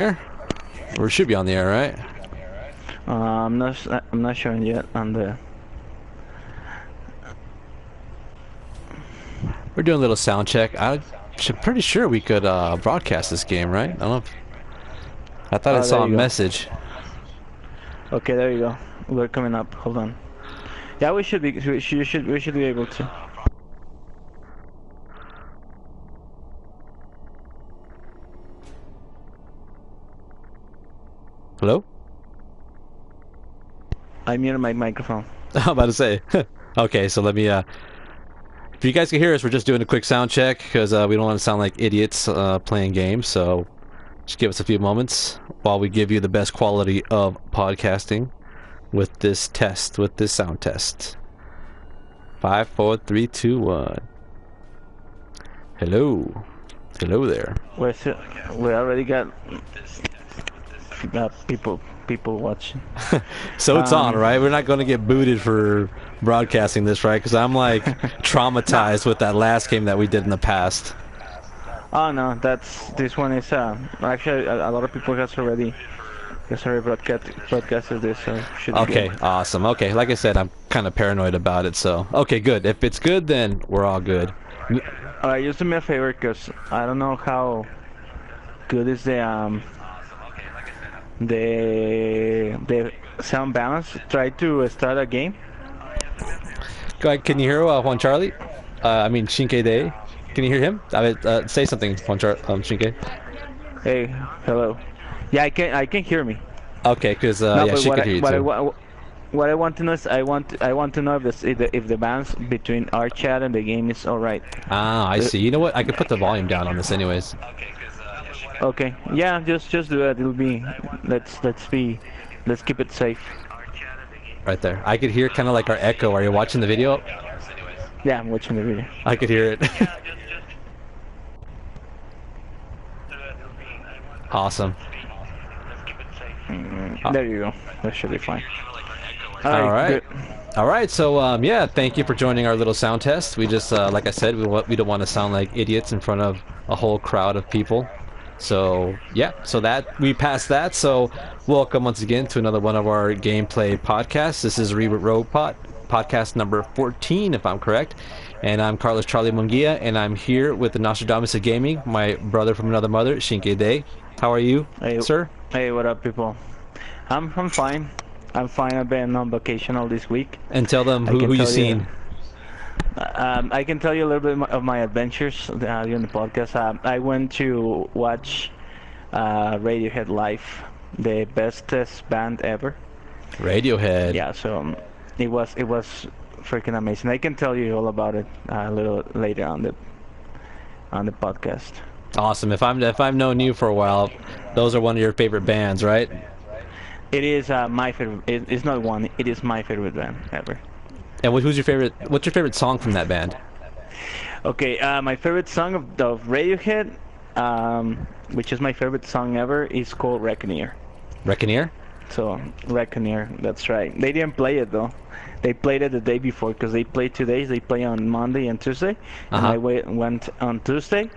Or it should be on the air, right? I'm not showing yet on the. We're doing a little sound check. I'm pretty sure we could broadcast this game, right? I don't know. I thought I Oh, there saw a you go. message. Okay, there you go. We're coming up. Hold on. Yeah, we should be. We should be able to. Hello? I muted my microphone. I'm about to say. Okay, so let me. If you guys can hear us, we're just doing a quick sound check because we don't want to sound like idiots playing games. So just give us a few moments while we give you the best quality of podcasting with this test, with this sound test. 5, 4, 3, 2, 1. Hello. Hello there. We already got people watching. So it's on, right? We're not going to get booted for broadcasting this, right? Because I'm like traumatized with that last game that we did in the past. Oh no, this one is actually a lot of people has already broadcasted this, so should be Okay, good. awesome. Okay, like I said, I'm kind of paranoid about it, so okay, good. If it's good, then we're all good. Alright, just do me a favor, cause I don't know how good is the sound balance. Try to start a game. Go ahead, can you hear Juan Charlie? I mean Shinke Day. Can you hear him? Say something, Shinke. Hey, hello. Yeah, I can hear me. Okay, because No, yeah, but she can hear you too. what I want to know is I want to know if the balance between our chat and the game is all right. Ah, I see. You know what? I could put the volume down on this anyways. Okay. Yeah, just do it. It'll be let's keep it safe. Right there. I could hear kind of like our echo. Are you watching the video? Yeah, I'm watching the video. I could hear it. Awesome. There you go. That should be fine. All right. Good. All right. So yeah, thank you for joining our little sound test. We just like I said, we don't want to sound like idiots in front of a whole crowd of people. So yeah, so that we passed that. So welcome once again to another one of our gameplay podcasts. This is Reboot Robot podcast number 14, if I'm correct. And I'm Carlos Charlie Munguia, and I'm here with the Nostradamus of Gaming, my brother from another mother, Shinke Day. How are you, Hey, sir? hey, what up, people? I'm fine. I'm fine. I've been on vacation all this week. And tell them I who can you tell seen. I can tell you a little bit of my adventures during the podcast. I went to watch Radiohead live, the bestest band ever. Radiohead. Yeah, so it was freaking amazing. I can tell you all about it a little later on the podcast. Awesome. If I've known you for a while, those are one of your favorite bands, right? It is my favorite. It's not one. It is my favorite band ever. And who's your favorite? What's your favorite song from that band? Okay, my favorite song of Radiohead, which is my favorite song ever, is called Reckoneer. Reckoneer? So, Reckoneer, that's right. They didn't play it though. They played it the day before because they play 2 days. They play on Monday and Tuesday, and I went on Tuesday.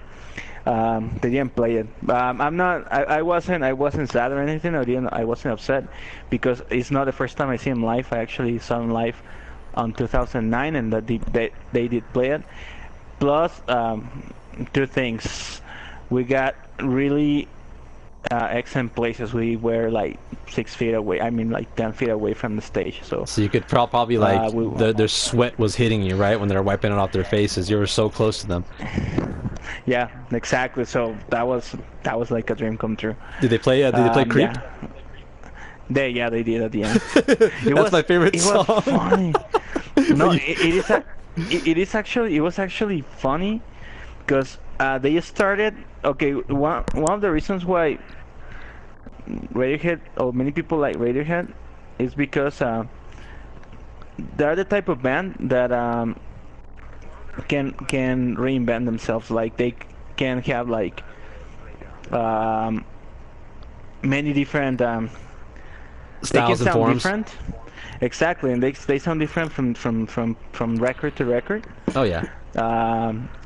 They didn't play it. I wasn't sad or anything. I wasn't upset because it's not the first time I see him live. I actually saw him live on 2009, and that they did play it. Plus, two things. We got really excellent places. We were like 6 feet away. I mean, like 10 feet away from the stage. So you could probably like their sweat was hitting you, right, when they're wiping it off their faces. You were so close to them. Yeah, exactly. So that was like a dream come true. Did they play? Did they play Creep? Yeah. They did at the end. That's my favorite song. It was funny. No, it was actually funny because they started. Okay, one of the reasons why Radiohead or many people like Radiohead is because they're the type of band that can reinvent themselves. Like they can have like many different styles and forms. Different. Exactly, and they sound different from record to record. Oh yeah.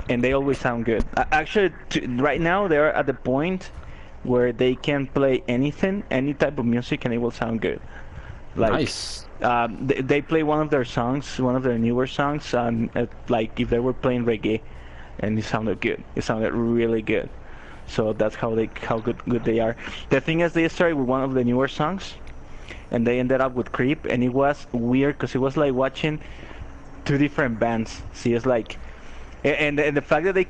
And they always sound good. Actually, right now they're at the point where they can play anything, any type of music, and it will sound good. Like, Nice. they play one of their songs, one of their newer songs, like if they were playing reggae, and it sounded good. It sounded really good. So that's how good they are. The thing is, they started with one of the newer songs, and they ended up with Creep, and it was weird because it was like watching two different bands. See, it's like, and the fact that they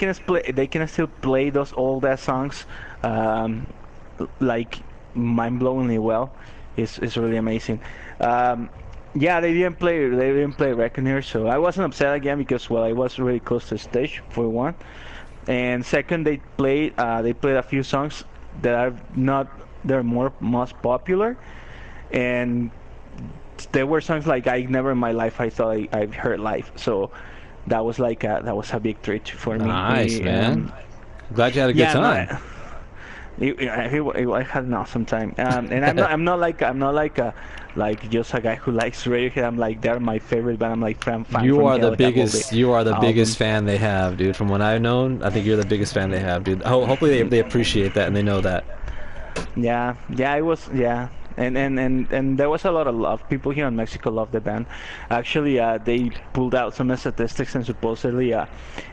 can still play those old ass songs, like mind-blowingly well, is really amazing. Yeah, they didn't play Reckoner, so I wasn't upset again because, well, I was really close to the stage for one, and second, they played a few songs that are not their most popular, and there were songs like I never in my life I thought I've heard live, so that was a big treat for me. Nice, man. Glad you had a good Yeah, time. no, I had an awesome time, and I'm not like just a guy who likes Radiohead. I'm like, they're my favorite band. I'm like fan You from are the hell. I have all biggest. You are the the biggest albums. fan they have, dude. From what I've known, I think you're the biggest fan they have, dude. Hopefully they appreciate that and they know that. Yeah, it was, yeah. And there was a lot of love. People here in Mexico love the band. Actually, they pulled out some statistics, and supposedly on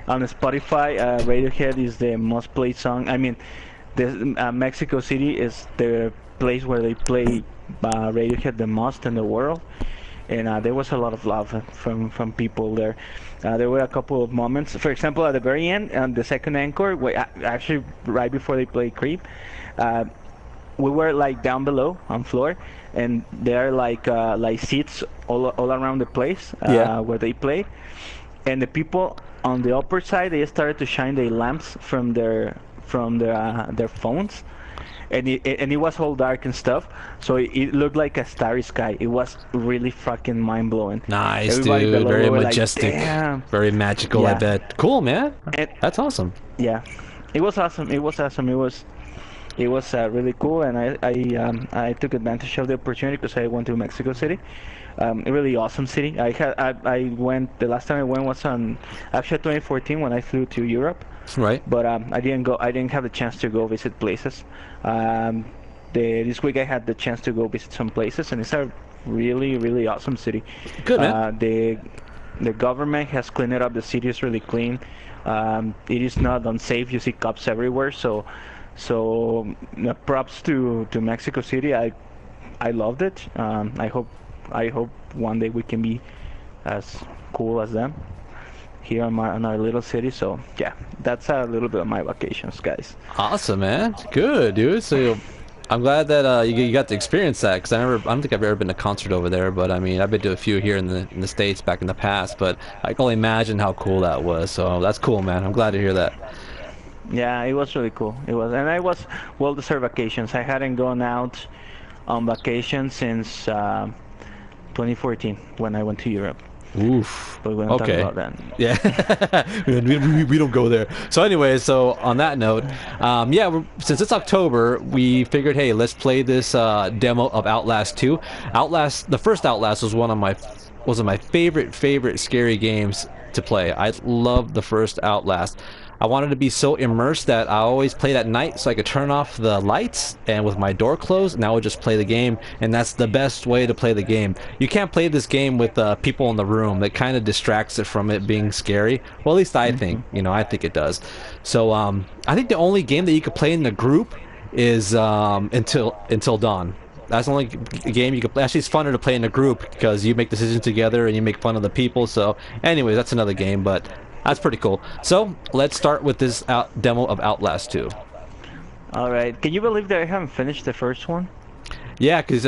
Spotify, Radiohead is the most played song. I mean, Mexico City is the place where they play Radiohead the most in the world. And there was a lot of love from people there. There were a couple of moments. For example, at the very end, on the second encore, actually right before they play Creep, uh, we were like down below on floor, and there are like seats all around the place Yeah. where they play, and the people on the upper side, they started to shine their lamps from their phones, and it was all dark and stuff, so it looked like a starry sky. It was really fucking mind blowing. Nice, Everybody dude. below Very were like, majestic. damn. Very magical, I Yeah, bet. Cool, man. and That's awesome. yeah, it was awesome. It was really cool, and I took advantage of the opportunity because I went to Mexico City, a really awesome city. I went, the last time I went was on actually 2014 when I flew to Europe, Right. but I didn't go. I didn't have the chance to go visit places. Um, this week I had the chance to go visit some places, and it's a really awesome city. Good, man. The government has cleaned it up. The city is really clean. It is not unsafe. You see cops everywhere, so props to Mexico City. I loved it. I hope one day we can be as cool as them here in our little city. So yeah, that's a little bit of my vacations, guys. Awesome, man. Good, dude. So I'm glad that you got to experience that because I don't think I've ever been to a concert over there. But I mean, I've been to a few here in the States back in the past. But I can only imagine how cool that was. So that's cool, man. I'm glad to hear that. Yeah, it was really cool. It was, and I was well-deserved vacations. I hadn't gone out on vacation since 2014 when I went to Europe. Oof. But we're gonna talk Okay. about that. Yeah. We don't go there. So anyway, so on that note, yeah, since it's October, we figured, hey, let's play this demo of Outlast 2. The first Outlast was one of my favorite scary games to play. I loved the first Outlast. I wanted to be so immersed that I always played at night so I could turn off the lights and with my door closed, and I would just play the game, and that's the best way to play the game. You can't play this game with people in the room. That kind of distracts it from it being scary. Well, at least I think, I think it does. So I think the only game that you could play in the group is Until Dawn. That's the only game you could play. Actually, it's funner to play in a group because you make decisions together and you make fun of the people. So anyways, that's another game, but that's pretty cool. So let's start with this demo of Outlast 2. All right. Can you believe that I haven't finished the first one? Yeah, because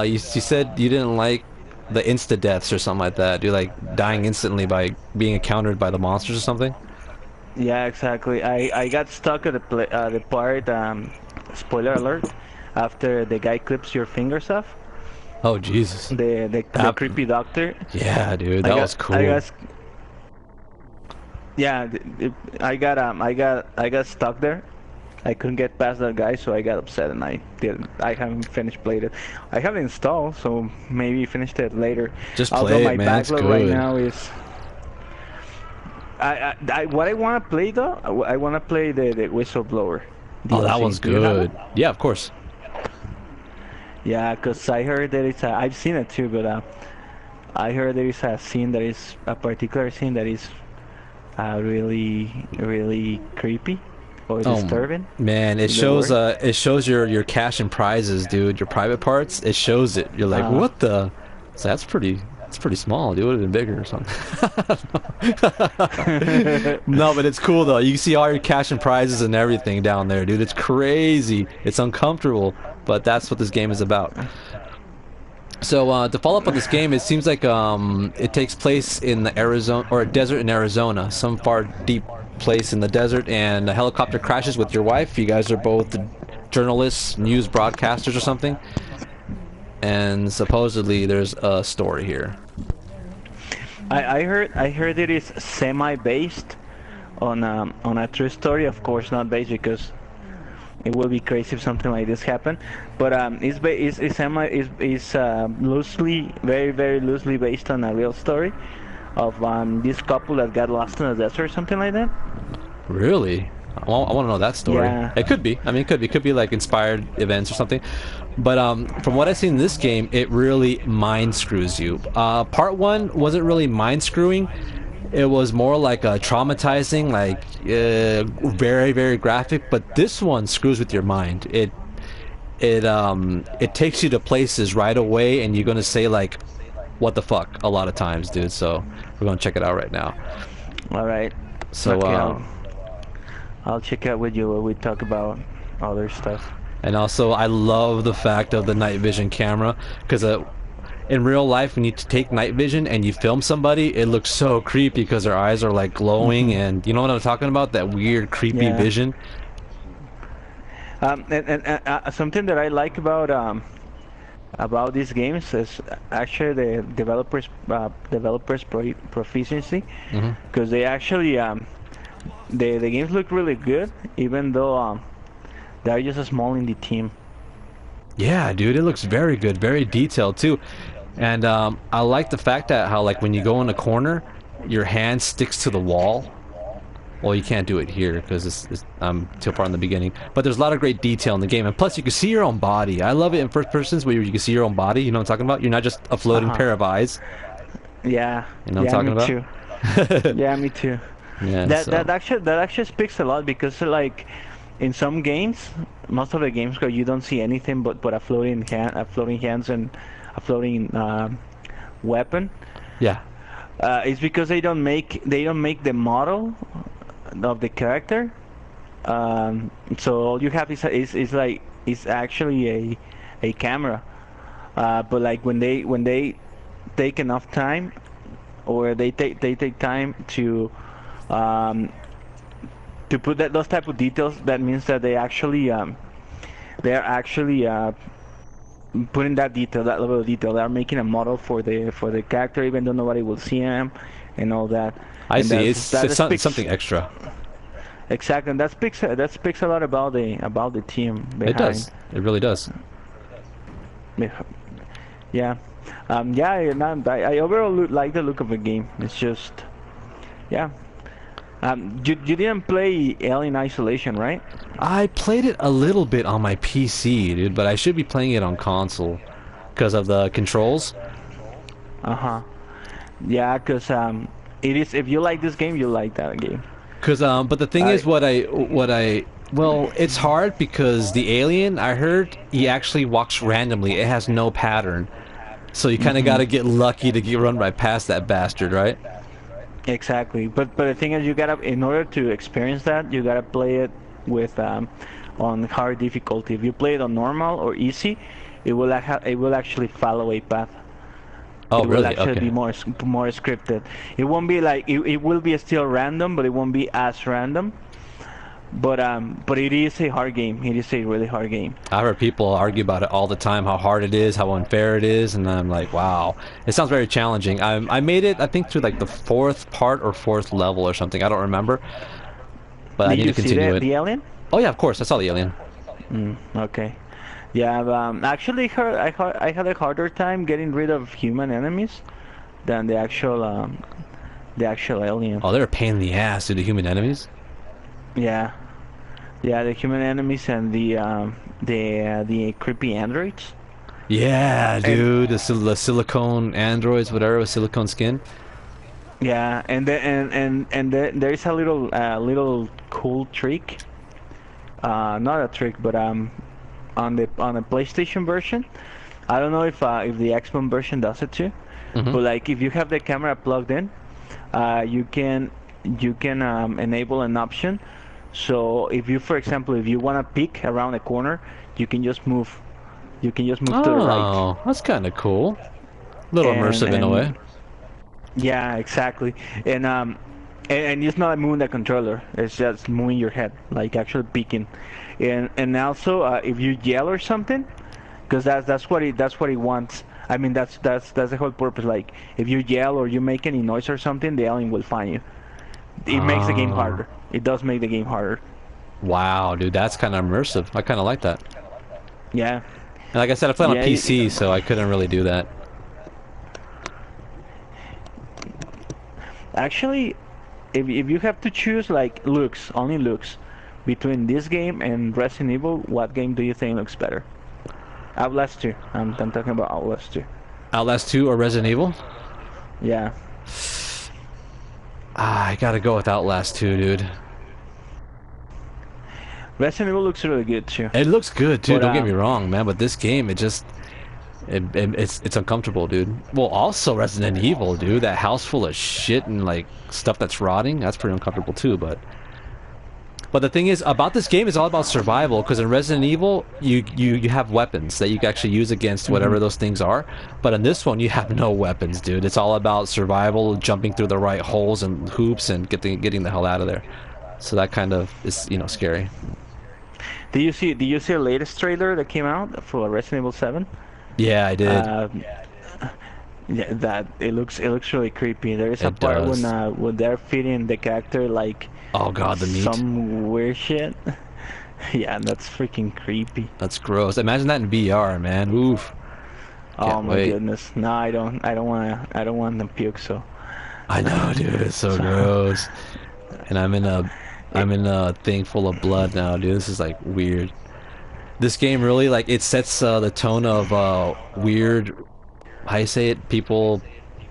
you said you didn't like the insta deaths or something like that. You like dying instantly by being encountered by the monsters or something. Yeah, exactly. I got stuck at the part. Spoiler alert. After the guy clips your fingers off, Oh Jesus. the creepy doctor. Yeah, dude, I that got, was cool. I got, yeah, I got stuck there. I couldn't get past that guy, so I got upset, and I haven't finished played it. I have it installed, so maybe finished it later. Just Although play my it, man. It's backlog right good. now is. What I want to play though, I want to play the whistleblower. Oh, that DLC. one's Do you have it? good. Yeah, of course. Yeah, because I heard that it's I've seen it too, but I heard there is a scene that is a particular scene that is really, really creepy or Oh disturbing man, in the word. it shows your cash and prizes, dude. Your private parts. It shows it. You're like, Uh, what the? So that's pretty small. Dude, it would have been bigger or something. No, but it's cool though. You can see all your cash and prizes and everything down there, dude. It's crazy. It's uncomfortable, but that's what this game is about. So to follow up on this game, it seems like it takes place in the Arizona or a desert in Arizona, some far deep place in the desert, and a helicopter crashes with your wife. You guys are both journalists, news broadcasters, or something, and supposedly there's a story here. I heard it is semi-based on a true story. Of course, not based because it will be crazy if something like this happened. But it's semi is loosely, very very loosely based on a real story of this couple that got lost in the desert or something like that. Really? I want to know that story. Yeah. It could be. I mean, it could be like inspired events or something. But from what I've seen in this game, it really mind screws you. Part one wasn't really mind screwing. It was more like traumatizing, like very very graphic. But this one screws with your mind. It takes you to places right away, and you're gonna say like, "What the fuck?" a lot of times, dude. So we're gonna check it out right now. All right. So Okay, I'll check out with you when we talk about other stuff. and also I love the fact of the night vision camera because in real life when you take night vision and you film somebody, it looks so creepy because their eyes are like glowing, and you know what I'm talking about? That weird creepy Yeah. vision. And something that I like about these games is actually the developers proficiency, because they actually the games look really good even though they're just a small indie team. Yeah, dude, it looks very good, very detailed too. And I like the fact that how like when you go in a corner, your hand sticks to the wall. Well, you can't do it here because I'm too far in the beginning. But there's a lot of great detail in the game, and plus you can see your own body. I love it in first persons where you can see your own body. You know what I'm talking about? You're not just a floating Uh-huh. pair of eyes. Yeah. You know what Yeah, I'm me talking too. about? Yeah, me too. Yeah. That actually speaks a lot because like in some games, most of the games where you don't see anything but a floating hands and a floating weapon, Yeah. it's because they don't make the model of the character. So all you have is like is actually a camera. But like when they take enough time, or they take time um, to put those type of details, that means that they're actually putting that level of detail. They're making a model for the character, even though nobody will see him and all that. I And see. that It's speaks something extra. exactly. And that speaks a lot about the team It behind. does. It really does. Yeah. Yeah, and I overall like the look of the game. It's just, yeah. You didn't play Alien Isolation, right? I played it a little bit on my PC, dude, but I should be playing it on console because of the controls. Uh-huh. Yeah, because it is. If you like this game, you like that game. Cause but the thing is, I well, it's hard because the alien, I heard, he actually walks randomly. It has no pattern, so you kind of got to get lucky to get run right past that bastard, right? Exactly. But the thing is, you gotta, in order to experience that, you gotta play it with on hard difficulty. If you play it on normal or easy, it will actually follow a path. Oh, It will really? actually be Okay. more scripted. It won't be like it will be still random, but it won't be as random. But it is a hard game. It is a really hard game. I heard people argue about it all the time, how hard it is, how unfair it is, and I'm like, wow, it sounds very challenging. I made it, I think, through like the fourth part or fourth level or something. I don't remember, but I Did need to you see continue it. the alien? Oh yeah, of course, I saw the alien. Okay. Yeah. Actually, I had a harder time getting rid of human enemies than the actual alien. Oh, they're a pain in the ass, dude, the human enemies. Yeah. Yeah, the human enemies and the creepy androids. Yeah, And dude, the silicone androids, whatever, with silicone skin. yeah, there is a little cool trick. Not a trick, but on the PlayStation version. I don't know if the Xbox version does it too. Hmm. But like if you have the camera plugged in, you can enable an option. So if you, for example, if you want to peek around a corner, you can just move. You can just move to the right. Oh, that's kind of cool. A little And immersive in a way. and yeah, exactly. And and it's not moving the controller. It's just moving your head, like actually peeking. And also if you yell or something, because that's what he wants. I mean that's the whole purpose. Like if you yell or you make any noise or something, the alien will find you. It makes the game Oh, harder. It does make the game harder. wow, dude, that's kind of immersive. I kind of like that. Yeah, And like I said, I played on yeah. PC, so I couldn't really do that. Actually, if you have to choose like looks, only looks, between this game and Resident Evil, what game do you think looks better? Outlast 2. I'm talking about Outlast 2. Outlast 2 or Resident Evil? Yeah. Ah, I gotta go with Outlast 2, dude. Resident Evil looks really good too. It looks good too, But don't get me wrong, man, but this game, it's uncomfortable, dude. Well, also Resident Evil, dude, that house full of shit and like stuff that's rotting, that's pretty uncomfortable too, but the thing is about this game is all about survival because in Resident Evil you have weapons that you can actually use against whatever those things are, but in this one you have no weapons, dude. It's all about survival, jumping through the right holes and hoops and getting the hell out of there. So that kind of is, scary. did you see the latest trailer that came out for Resident Evil 7? Yeah, I did. Yeah, that it looks really creepy. There is a It part does. when they're feeding the character like Oh god, the meat. some weird shit. Yeah, that's freaking creepy. That's gross. Imagine that in VR, man. Oof. Oh Can't my wait. goodness. No, I don't want to puke. So, I know, dude. It's so so gross. And I'm in a thing full of blood now, dude. This is like weird. This game really like it sets the tone of weird. How you say it? People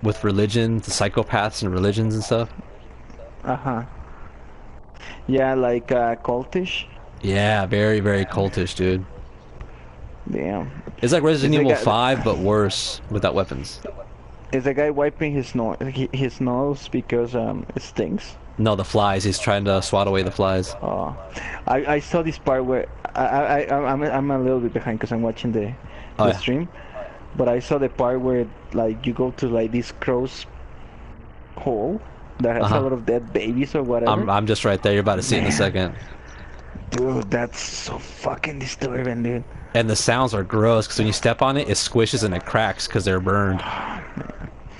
with religion, the psychopaths and religions and stuff. uh-huh. Yeah, like cultish. Yeah, very, very cultish, dude. Damn. It's like Is Resident the Evil guy 5, but worse without weapons. is the guy wiping his nose because it stinks? No, the flies. He's trying to swat away the flies. Oh, I saw this part where I'm a little bit behind because I'm watching the Oh the yeah. stream, but I saw the part where like you go to like this crow's hole that has a Uh-huh. lot of dead babies or I'm whatever. I'm just right there. You're about to see it in a Man, second. dude, that's so fucking disturbing, dude. And the sounds are gross because when you step on it, it squishes and it cracks because they're burned.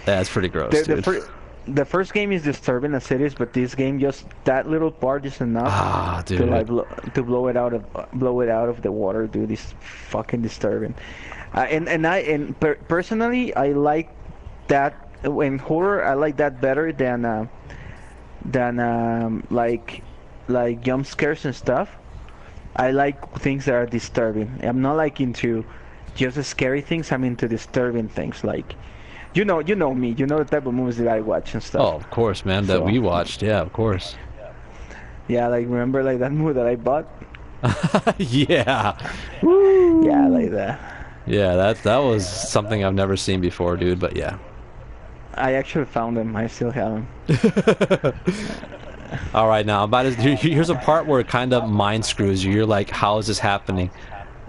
That's pretty gross, The the dude. first the first game is disturbing as it is, but this game just that little part is enough Ah, to like dude. to blow it out of the water, dude. It's fucking disturbing. Personally, I like that in horror. I like that better than like jump scares and stuff. I like things that are disturbing. I'm not like into just scary things. I'm into disturbing things. Like you know me. You know the type of movies that I watch and Oh, stuff. of course, man. That So we watched. Yeah, of course. yeah, like remember like that movie that I bought? Yeah. Yeah, Woo. like that. Yeah, that was something I've never seen before, dude. But yeah. I actually found them. I still have them. All right, now here's a part where it kind of mind screws you. You're like, how is this happening?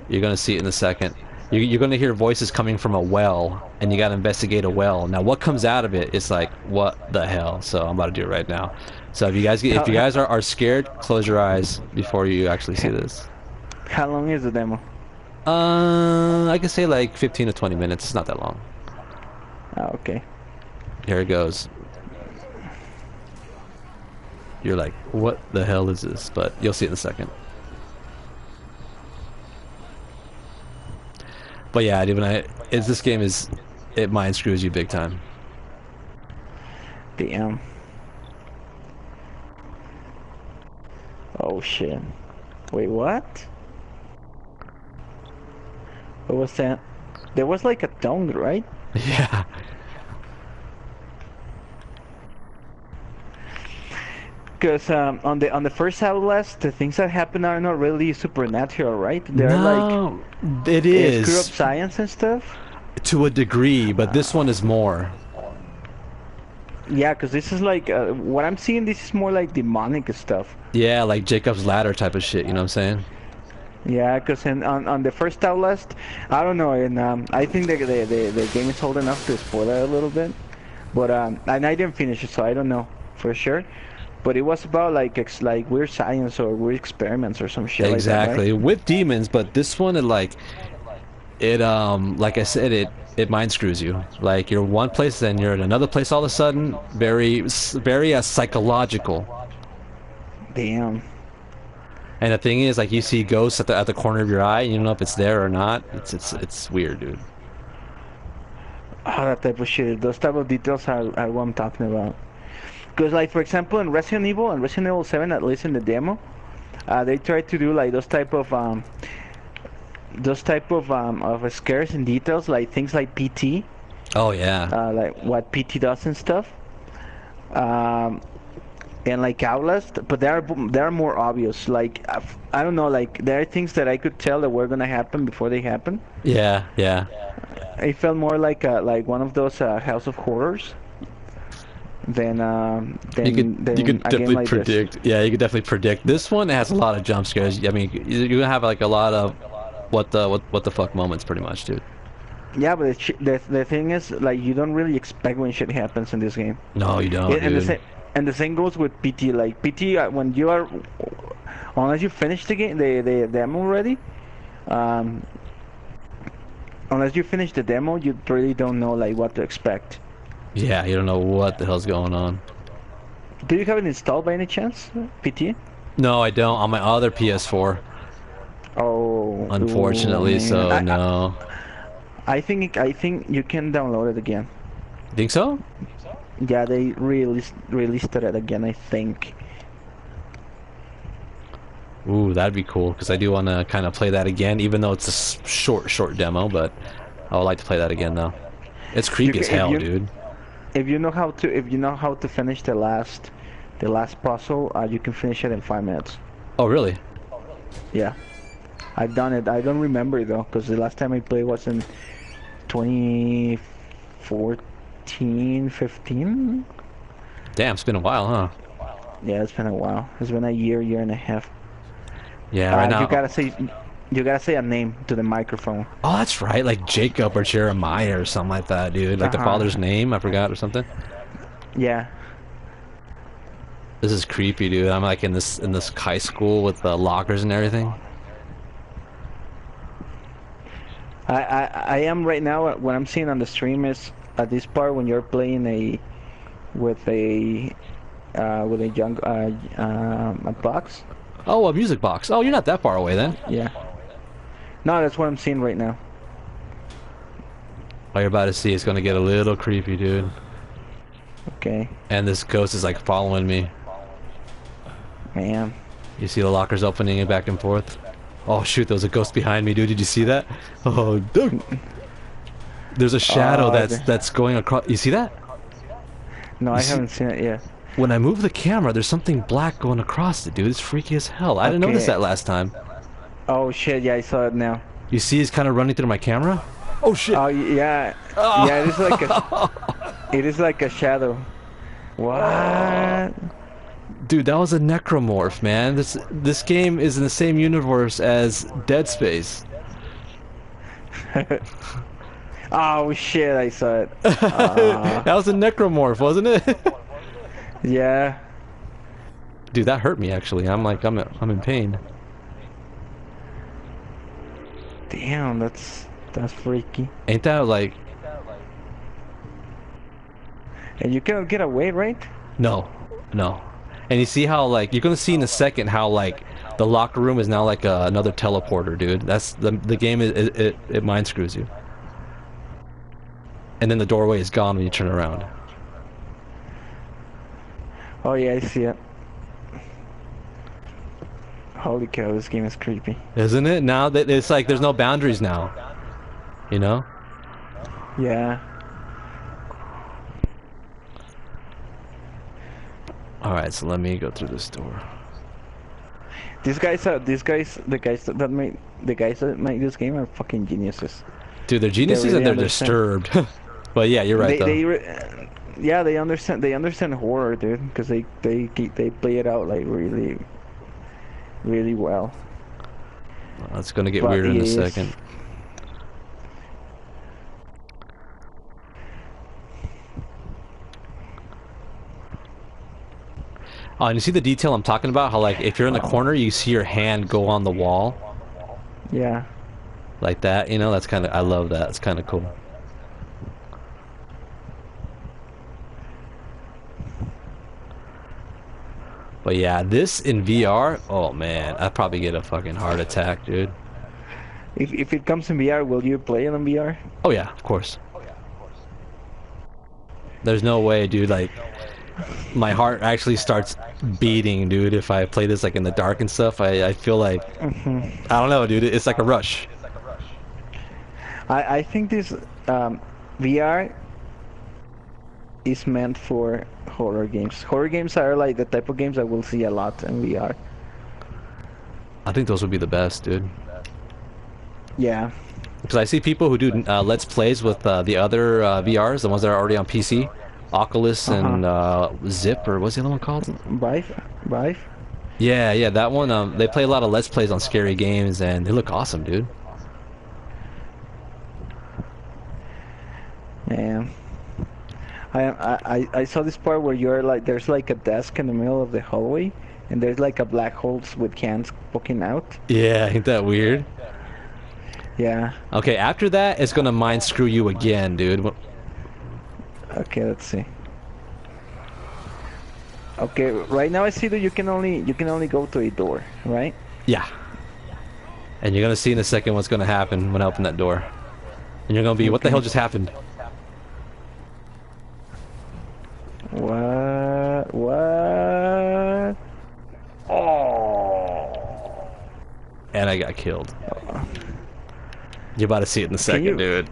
You're gonna see it in a second. You're gonna hear voices coming from a well, and you gotta investigate a well. Now, what comes out of it is like, what the hell? So I'm about to do it right now. So if How you how, guys are scared, close your eyes before you actually see this. how long is the demo? I can say like 15 to 20 minutes. It's not that long. Oh, okay. Here it goes. You're like, what the hell is this? But you'll see it in a second. But yeah, dude, this game it mind screws you big time. Damn. Oh shit. Wait, what? What was that? There was like a tongue, right? Yeah. Because on the first Outlast, the things that happen are not really supernatural, right? They're like No, it screw up is science and stuff. to a degree, but this one is more. Yeah, because this is like what I'm seeing. This is more like demonic stuff. Yeah, like Jacob's ladder type of shit, you know what I'm saying? Yeah, because on the first Outlast, I don't know, and I think the game is old enough to spoil it a little bit, but and I didn't finish it, so I don't know for sure. But it was about like like weird science or weird experiments or some shit like that, right? Exactly. With demons, but this one like I said, it mind screws you. Like you're one place, then you're in another place all of a sudden. Very psychological. Damn. And the thing is, like you see ghosts at the corner of your eye, and you don't know if it's there or not. It's weird, dude. Oh, that type of shit. Those type of details are what I'm talking about. Because, like, for example, in Resident Evil 7, at least in the demo, they tried to do like those type of scares and details, like things like PT, Oh yeah. like what PT does and stuff, um, and like Outlast, but they're more obvious. Like I don't know, like there are things that I could tell that were gonna happen before they happen. Yeah, yeah. It felt more like one of those House of Horrors than You could a game definitely like this. predict. Yeah, you could definitely predict. This one has a lot of jump scares. I mean, you're gonna have like a lot of what the fuck moments, pretty much, dude. Yeah, but the thing is, like, you don't really expect when shit happens in this game. No, you don't, And the dude. same goes with PT. Like PT, when you are, unless you finish the game, the demo already, um, unless you finish the demo, you really don't know like what to expect. Yeah, you don't know what the hell's going on. Do you have it installed by any chance, PT? No, I don't on my other PS4, Oh, ooh, unfortunately. man. So no. I think you can download it again. Think so? Yeah, they released it again, I think. Ooh, that'd be cool because I do want to kind of play that again, even though it's a short demo. But I would like to play that again, though. It's You creepy ca as hell, you dude. if you know how to finish the last puzzle, you can finish it in 5 minutes. Oh, really? Yeah, I've done it. I don't remember though, because the last time I played was in 2014, 15. Damn, it's been a while, huh? Yeah, it's been a while. It's been a year and a half. Yeah, right You now. gotta say a name to the microphone. Oh, that's right, like Jacob or Jeremiah or something like that, dude. Like the Uh-huh. father's name, I forgot or something. Yeah. This is creepy, dude. I'm like in this high school with the lockers and everything. I am right now. What I'm seeing on the stream is at this part when you're playing with a young a box. Oh, a music box. Oh, you're not that far away then. Yeah. No, that's what I'm seeing right now. All you're about to see is gonna get a little creepy, dude. Okay. And this ghost is like following me. Man. You see the lockers opening and back and forth. Oh shoot, there was a ghost behind me, dude. Did you see that? Oh, dude. There's a shadow that's going across. You see that? No, I haven't seen it yet. When I move the camera, there's something black going across it, dude. It's freaky as hell. I didn't notice Okay. that last time. Oh shit! Yeah, I saw it now. You see he's kind of running through my camera? Oh shit. Oh yeah. Yeah, it is like a shadow. What? Dude, that was a necromorph, man. This game is in the same universe as Dead Space. Oh shit! I saw it. That was a necromorph, wasn't it? Yeah. Dude, that hurt me actually. I'm in pain. Damn, that's freaky. Ain't that like And you cannot get away, right? no. No. And you see how like you're gonna see in a second how like the locker room is now like another teleporter, dude. That's the game it mind screws you. And then the doorway is gone when you turn around. Oh yeah, I see it. Holy cow, this game is creepy. Isn't it? Now that it's like there's no boundaries now. You know? Yeah. Alright, so let me go through this door. The guys that made this game are fucking geniuses. Dude, they're geniuses really and they're understand. disturbed. But yeah, you're right though. Yeah, they understand horror, dude, because they play it out like really well. It's gonna get But weird in a yes. second. Oh, and you see the detail I'm talking about? How like if you're in the corner, you see your hand go on the wall. Yeah. Like that, you know? That's kind of, I love that. It's kind of cool. But yeah, this in VR, oh man, I'd probably get a fucking heart attack, dude. If it comes in VR, will you play it in VR? Oh yeah, of course. There's no way, dude, like my heart actually starts beating, dude, if I play this like in the dark and stuff. I feel like I don't know, dude, it's like a rush. I think this VR is meant for horror games. Horror games are like the type of games I will see a lot in VR. I think those would be the best, dude. Yeah. Because I see people who do Let's Plays with the other VRs, the ones that are already on PC. Oculus and Zip, or what's the other one called? Vive? Yeah, yeah, that one, they play a lot of Let's Plays on scary games, and they look awesome, dude. Man. I saw this part where you're like, there's like a desk in the middle of the hallway, and there's like a black holes with cans poking out. Yeah, ain't that weird? Yeah. Okay, after that, it's gonna mind screw you again, dude. Okay, let's see. Okay, right now I see that you can only go to a door, right? Yeah. And you're gonna see in a second what's gonna happen when I open that door. And you're gonna be, what the hell just happened? What? Oh! And I got killed. You're about to see it in a second, dude.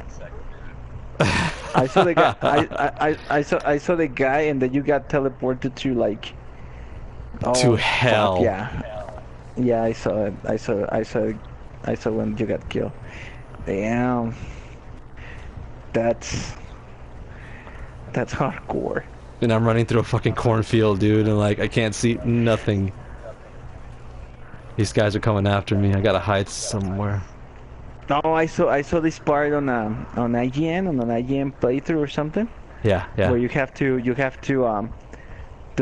I saw the guy. I saw the guy, and then you got teleported to like. To hell. Fuck, yeah. Yeah, I saw it. I saw when you got killed. Damn. That's hardcore. And I'm running through a fucking cornfield, dude, and like I can't see nothing. These guys are coming after me. I gotta hide somewhere. No, I saw this part on IGN, on an IGN playthrough or something. Yeah, yeah. Where you have to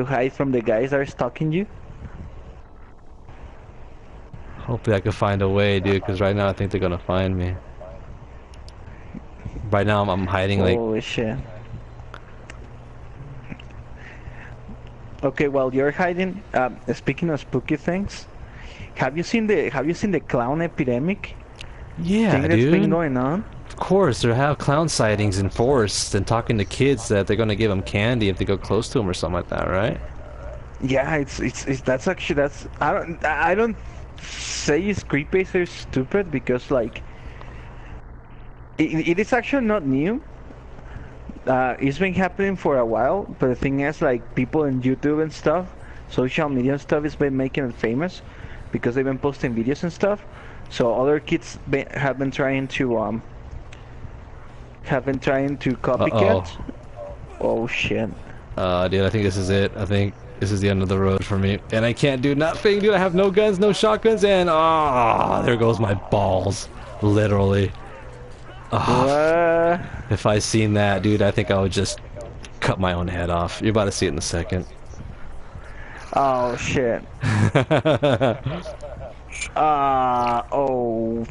hide from the guys that are stalking you. Hopefully I can find a way, dude, because right now I think they're gonna find me. Right now I'm hiding like. Holy shit. Okay, while you're hiding, speaking of spooky things, have you seen the clown epidemic? Yeah, thing that's dude. been going on? Of course, there have clown sightings in forests and talking to kids that they're gonna give them candy if they go close to them or something like that, right? Yeah, it's that's actually I don't say it's creepy or stupid because like it is actually not new. It's been happening for a while, but the thing is, like, people in YouTube and stuff, social media and stuff, has been making it famous because they've been posting videos and stuff. So other kids have been trying to copycat. Oh shit. Dude, I think this is it. I think this is the end of the road for me, and I can't do nothing, dude. I have no guns, no shotguns, and there goes my balls, literally. If I seen that, dude, I think I would just cut my own head off. You're about to see it in a second. Oh shit. Oh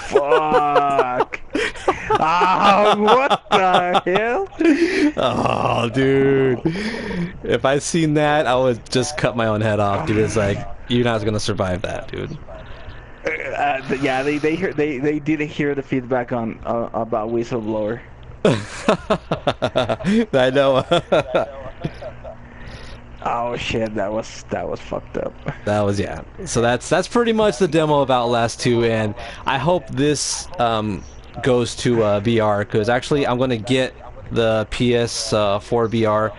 fuck. What the hell? Oh, dude. If I seen that, I would just cut my own head off, dude. It's like, you're not gonna survive that, dude. Yeah, they did hear the feedback on about whistleblower. I know. Oh shit, that was fucked up. That was yeah. So that's pretty much the demo of Outlast 2, and I hope this goes to VR because actually I'm gonna get the PS4 VR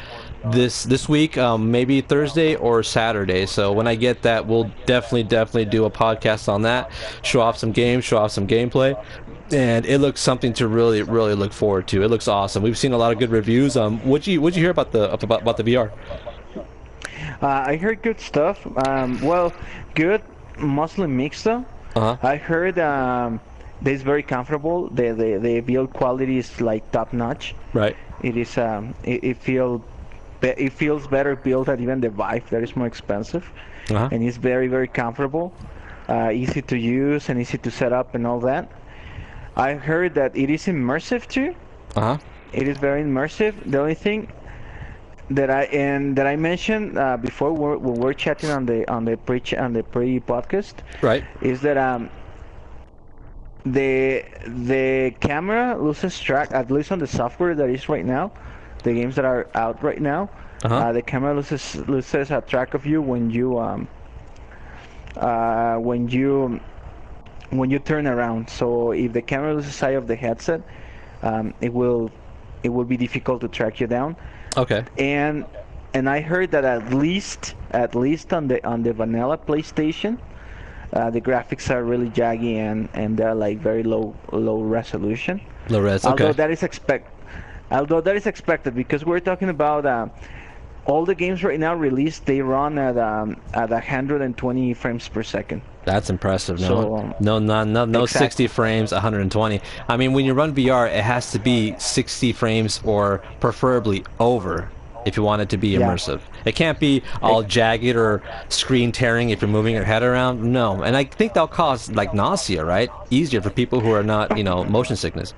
this week, maybe Thursday or Saturday. So when I get that, we'll definitely do a podcast on that, show off some games, show off some gameplay. And it looks something to really look forward to. It looks awesome. We've seen a lot of good reviews. What'd you hear about the VR? I heard good stuff. Well, good, mostly mixed though. Uh-huh. I heard that it's very comfortable. The build quality is like top notch. Right. It is it feels better built than even the Vive that is more expensive, Uh-huh. and it's very comfortable, easy to use and easy to set up and all that. I heard that it is immersive too. Uh-huh. It is very immersive. The only thing that I mentioned before when we're chatting on the pre podcast Right. is that the camera loses track, at least on the software that is right now, the games that are out right now. Uh-huh. The camera loses a track of you when you when you turn around. So if the camera loses sight of the headset, it will be difficult to track you down. Okay. And I heard that at least on the vanilla PlayStation, the graphics are really jaggy and they're like very low resolution. Low res. Although Okay. that is expected because we're talking about all the games right now released, they run at 120 frames per second. That's impressive. No, So, no, exactly. 60 frames, 120. I mean, when you run VR, it has to be 60 frames or preferably over if you want it to be Yeah. immersive. It can't be all jagged or screen tearing if you're moving your head around. No, and I think that'll cause like nausea, right? Easier for people who are not, motion sickness.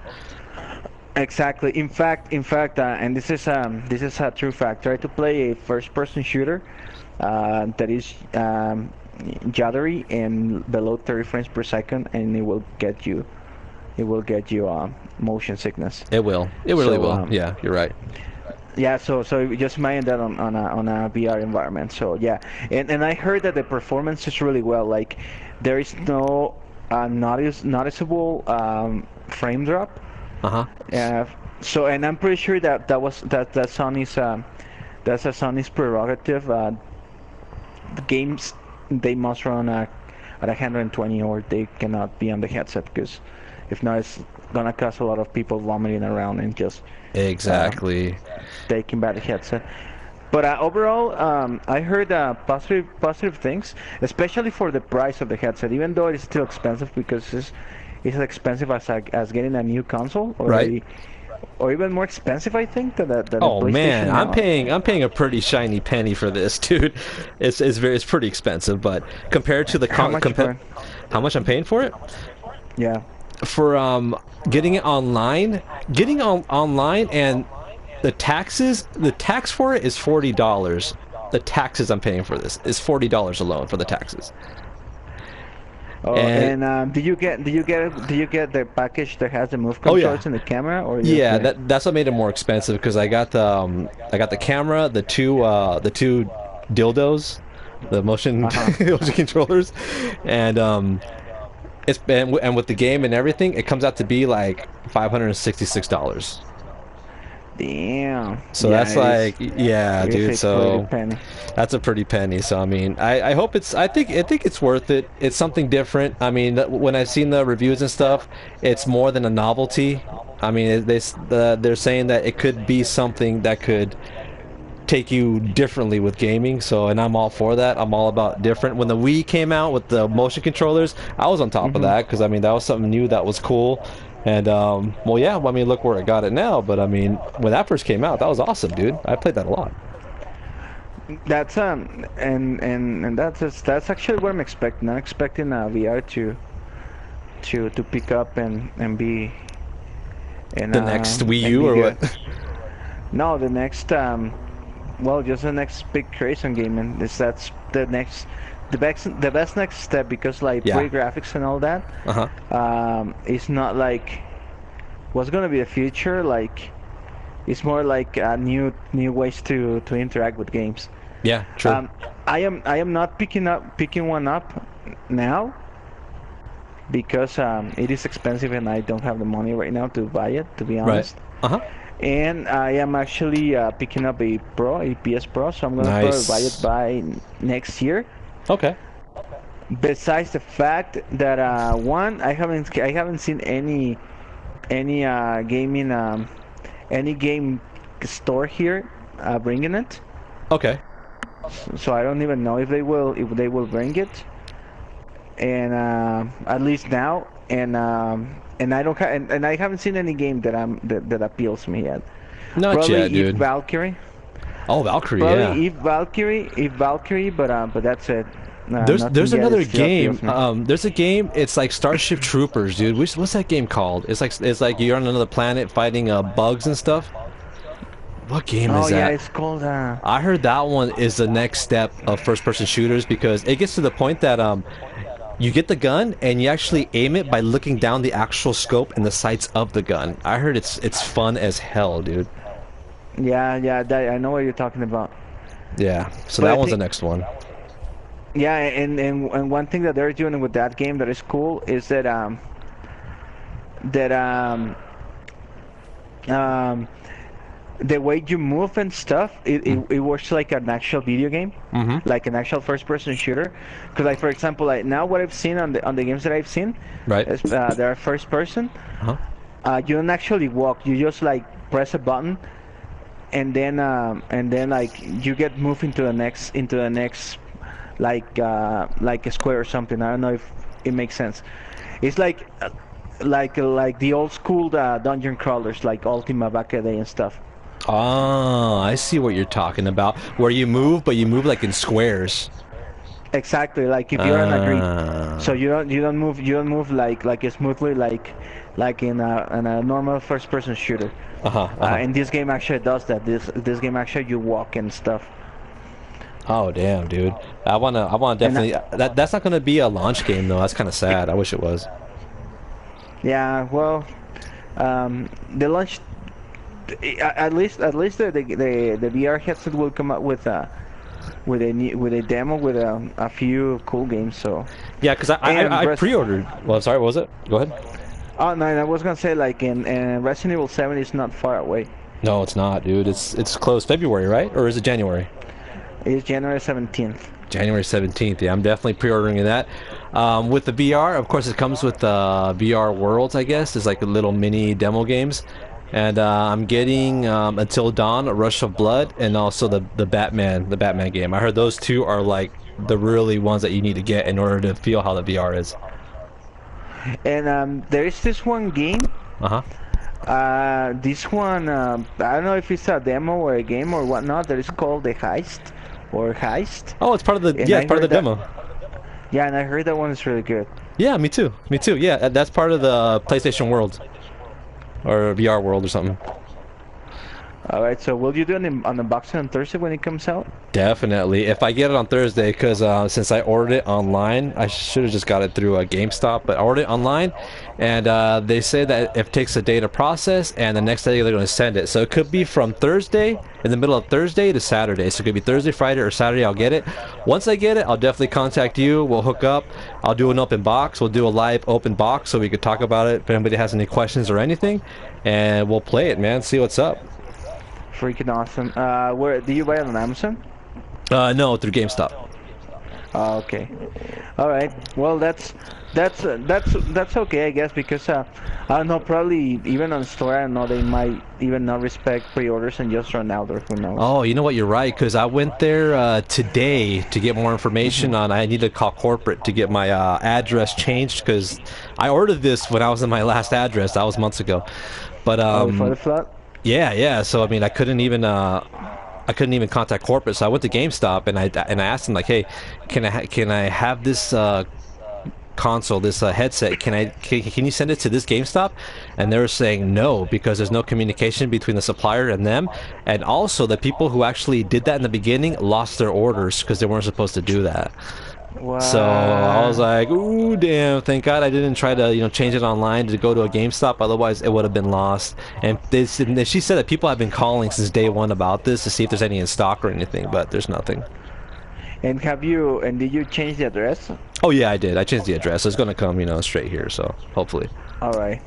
Exactly. In fact, and this is a true fact. Try to play a first-person shooter that is jittery and below 30 frames per second, and it will get you motion sickness. It will. It really So, will. Yeah, you're right. Yeah. So just imagine that on a VR environment. So yeah, and I heard that the performance is really well. Like there is no noticeable frame drop. Uh-huh. So, and I'm pretty sure that that's Sony's that's a Sony's prerogative. The games they must run at 120 or they cannot be on the headset because if not, it's gonna cause a lot of people vomiting around and just Exactly. taking back the headset. But overall, I heard positive things, especially for the price of the headset. Even though it's still expensive because it's as expensive as getting a new console, Right. or even more expensive, I think, than the Oh PlayStation man, now. I'm paying a pretty shiny penny for this, dude. It's pretty expensive, but compared to the How much how much I'm paying for it? Yeah. For getting it online, online and the tax for it is $40. The taxes I'm paying for this is $40 alone for the taxes. Oh, And- and do you get the package that has the move Oh, yeah. controls in the camera, or Yeah, that's what made it more expensive because I got the camera, the two dildos, the motion motion controllers, and and with the game and everything, it comes out to be like $566. Damn. So Yeah, that's it like, is- yeah, it is dude. a So pretty penny. that's a pretty penny. So I mean, I hope I think it's worth it. It's something different. I mean, when I've seen the reviews and stuff, it's more than a novelty. I mean, they're saying that it could be something that could take you differently with gaming. So, and I'm all for that. I'm all about different. When the Wii came out with the motion controllers, I was on top of that because I mean that was something new that was cool. And well, yeah. I mean, look where it got it now. But I mean, when that first came out, that was awesome, dude. I played that a lot. That's and that's actually what I'm expecting. I'm expecting VR to pick up and be in The next Wii and U be or good. what? No, the next well, just the next big craze on gaming. That's the best next step because like Yeah. free graphics and all that. Uh-huh. It's not like what's gonna be the future. Like it's more like new ways to interact with games. Yeah, true. Um, I am not picking one up now because it is expensive and I don't have the money right now to buy it, to be Right. honest. Uh-huh. And I am actually picking up a PS Pro, so I'm gonna probably buy it Nice. by next year. Okay. Besides the fact that one, I haven't seen any gaming any game store here bringing it, Okay. so I don't even know if they will bring it, and at least now, and I don't and I haven't seen any game that appeals me yet. Not yet, Probably if dude. Valkyrie, Oh, Valkyrie, yeah. probably if Valkyrie, but that's it. Nothing There's yet. It another still game. appeals me. There's a game. It's like Starship Troopers, dude. What's that game called? It's like you're on another planet fighting bugs and stuff. What game Oh is yeah, that? it's called I heard that one is the next step of first-person shooters because it gets to the point that you get the gun and you actually aim it by looking down the actual scope and the sights of the gun. I heard it's fun as hell, dude. yeah, I know what you're talking about. Yeah. So But I that one's the think next one. Yeah, and one thing that they're doing with that game that is cool is that um the way you move and stuff, it works like an actual video game, Mm-hmm. like an actual first-person shooter. Because like for example, like now what I've seen on the games that I've seen Right. is they are first person. Uh-huh. You don't actually walk. You just like press a button, and then like you get moved into the next like a square or something. I don't know if it makes sense. It's like the old school dungeon crawlers, like Ultima back in the day and stuff. Oh, I see what you're talking about. Where you move, but you move like in squares. Exactly, like if you're on a grid, so Uh, you don't move like smoothly like in a normal first person shooter. uh-huh, uh-huh. And this game actually does that. This game actually you walk and stuff. Oh, damn, dude. I wanna And definitely that's not gonna be a launch game though. That's kind of sad. I wish it was. yeah, well, the launch at least the VR headset will come up with a demo with a few cool games. So Yeah, because and I pre-ordered. Well, sorry, what was it? Go ahead. oh no, I was gonna say like in Resident Evil 7 is not far away. No, it's not, dude. It's closed February, right? Or is it January? It's January 17th. January 17th. Yeah, I'm definitely pre-ordering that. With the VR, of course, it comes with VR Worlds, I guess. It's like a little mini demo games. And I'm getting Until Dawn, A Rush of Blood, and also the Batman game. I heard those two are like the really ones that you need to get in order to feel how the VR is. And there is this one game. Uh-huh. This one, I don't know if it's a demo or a game or whatnot. That is called the Heist or Heist. Oh, it's part of the And yeah, I it's part of heard the that, demo. yeah, and I heard that one is really good. Yeah, me too. Me too. Yeah, that's part of the PlayStation World or VR World or something. All right, so will you do an unboxing on Thursday when it comes out? Definitely. If I get it on Thursday, because since I ordered it online, I should have just got it through a GameStop, but I ordered it online, and they say that it takes a day to process, and the next day they're going to send it. So it could be from Thursday, in the middle of Thursday to Saturday. So it could be Thursday, Friday, or Saturday. I'll get it. Once I get it, I'll definitely contact you. We'll hook up. I'll do an open box. We'll do a live open box so we could talk about it if anybody has any questions or anything, and we'll play it, man. See what's up. Freaking awesome. Where do you buy it on Amazon? No, through GameStop. Oh, okay. All right. Well, that's okay, I guess, because I don't know. Probably even on store, I don't know. They might even not respect pre-orders and just run out, or who knows. Oh, you know what? You're right, because I went there today to get more information on. I need to call corporate to get my address changed because I ordered this when I was in my last address. That was months ago. But Before the flood. yeah. So I mean, I couldn't even contact corporate. So I went to GameStop and I asked them like, hey, can I have this console, this headset? Can you send it to this GameStop? And they were saying no because there's no communication between the supplier and them, and also the people who actually did that in the beginning lost their orders because they weren't supposed to do that. So I was Wow. like, ooh, damn, thank God I didn't try to, change it online to go to a GameStop. Otherwise, it would have been lost. And she said that people have been calling since day one about this to see if there's any in stock or anything, but there's nothing. And did you change the address? Oh yeah, I did. I changed the address. It's gonna come, straight here. So hopefully. All right,